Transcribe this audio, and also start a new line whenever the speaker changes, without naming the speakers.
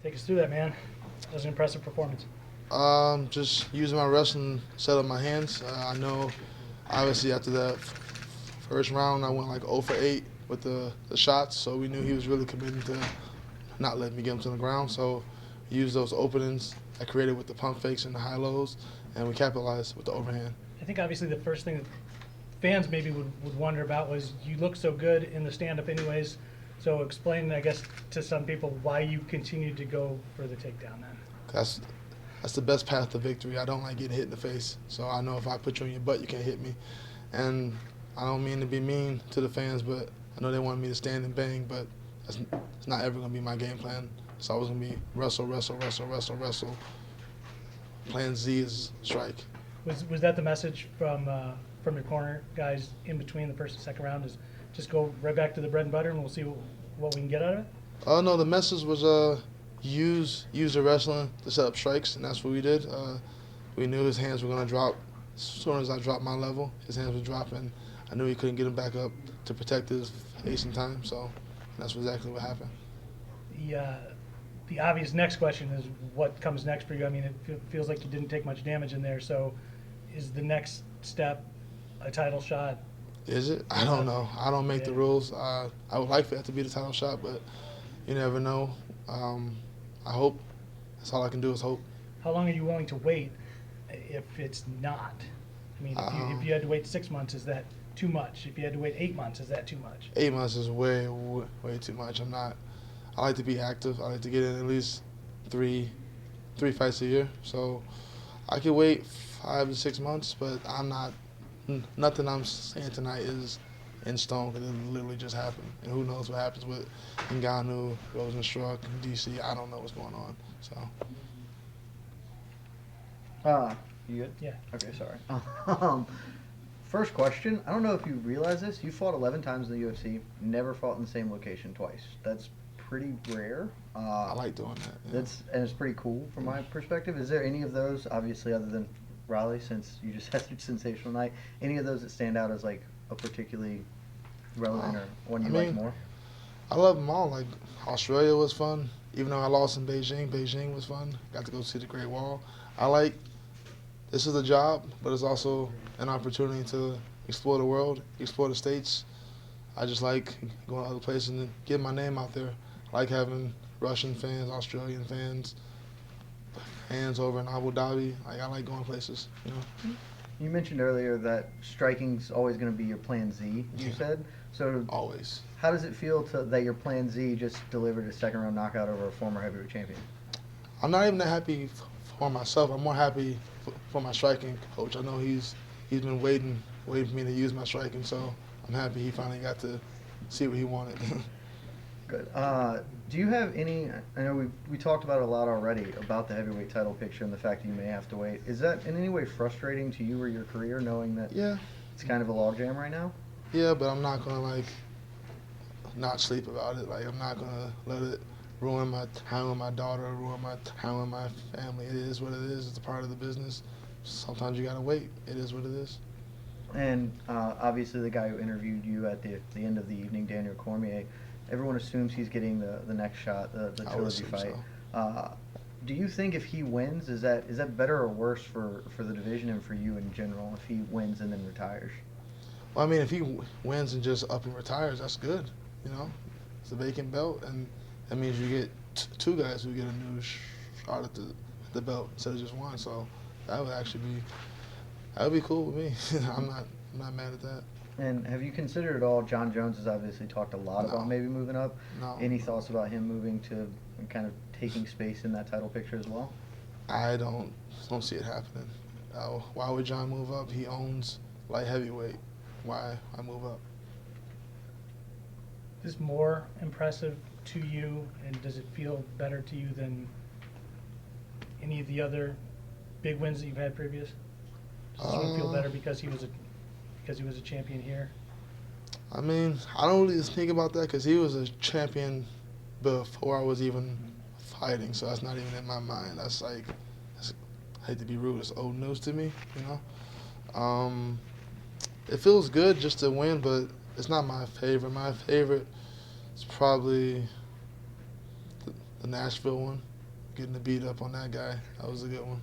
Take us through that, man. That was an impressive performance.
Just using my wrestling, set up my hands. I know, obviously, after that first round, I went like 0 for 8 with the shots, so we knew he was really committed to not letting me get him to the ground. So used those openings I created with the pump fakes and the high lows, and we capitalized with the overhand.
I think obviously the first thing that fans maybe would wonder about was you look so good in the stand-up anyways. So explain, I guess, to some people why you continued to go for the takedown then.
That's that's the best path to victory. I don't like getting hit in the face, so I know if I put you on your butt, you can't hit me. And I don't mean to be mean to the fans, but I know they want me to stand and bang, but it's not ever going to be my game plan. It's always going to be wrestle, wrestle, wrestle, wrestle, wrestle. Plan Z is strike.
Was that the message from your corner guys in between the first and second round? Is just go right back to the bread and butter and we'll see what we can get out of it?
Oh no, the message was use the wrestling to set up strikes, and that's what we did. We knew his hands were going to drop. As soon as I dropped my level, his hands would drop, and I knew he couldn't get him back up to protect his face in time. So that's exactly what happened.
The obvious next question is what comes next for you. I mean, it feels like you didn't take much damage in there. So is the next step a title shot?
Is it? I don't know. I don't make the rules. I would like for that to be the title shot, but you never know. I hope. That's all I can do is hope.
How long are you willing to wait if it's not? I mean, if you had to wait 6 months, is that too much? If you had to wait 8 months, is that too much?
8 months is way too much. I like to be active. I like to get in at least three fights a year. So I could wait 5 to 6 months, but nothing I'm saying tonight is in stone because it literally just happened. And who knows what happens with Ngannou, Rosenstruck, DC. I don't know what's going on. So.
You good?
Yeah.
Okay, sorry. First question. I don't know if you realize this. You fought 11 times in the UFC. Never fought in the same location twice. That's pretty rare.
I like doing that. Yeah.
And it's pretty cool from my perspective. Is there any of those, obviously, other than Raleigh, since you just had such a sensational night, any of those that stand out as like a particularly relevant or one you like more?
I love them all. Like Australia was fun. Even though I lost in Beijing, Beijing was fun. Got to go see the Great Wall. This is a job, but it's also an opportunity to explore the world, explore the States. I just like going to other places and getting my name out there. I like having Russian fans, Australian fans over in Abu Dhabi. I like going places, you know.
You mentioned earlier that striking's always going to be your plan Z, you said. So
always.
How does it feel that your plan Z just delivered a second-round knockout over a former heavyweight champion?
I'm not even that happy for myself. I'm more happy for my striking coach. I know he's been waiting for me to use my striking, so I'm happy he finally got to see what he wanted.
Good. Do you have any? I know we talked about it a lot already about the heavyweight title picture and the fact that you may have to wait. Is that in any way frustrating to you or your career, knowing that it's kind of a logjam right now?
Yeah, but I'm not gonna not sleep about it. I'm not gonna let it ruin my time with my daughter, ruin my time with my family. It is what it is. It's a part of the business. Sometimes you gotta wait. It is what it is.
And obviously, the guy who interviewed you at the end of the evening, Daniel Cormier, everyone assumes he's getting the next shot, the trilogy fight. So. Do you think if he wins, is that better or worse for the division and for you in general? If he wins and then retires.
Well, I mean, if he wins and just up and retires, that's good. You know, it's a vacant belt, and that means you get two guys who get a new shot at the belt instead of just one. So that would be cool with me. I'm not mad at that.
And have you considered at all? Jon Jones has obviously talked a lot about maybe moving up.
No.
Any thoughts about him moving to and kind of taking space in that title picture as well?
I don't see it happening. Why would Jon move up? He owns light heavyweight. Why I move up?
Is this more impressive to you, and does it feel better to you than any of the other big wins that you've had previous? Does this one feel better because he was a champion here?
I mean, I don't really think about that because he was a champion before I was even fighting, so that's not even in my mind. I hate to be rude, it's old news to me, you know. It feels good just to win, but it's not my favorite. My favorite is probably the Nashville one. getting the beat up on that guy. That was a good one.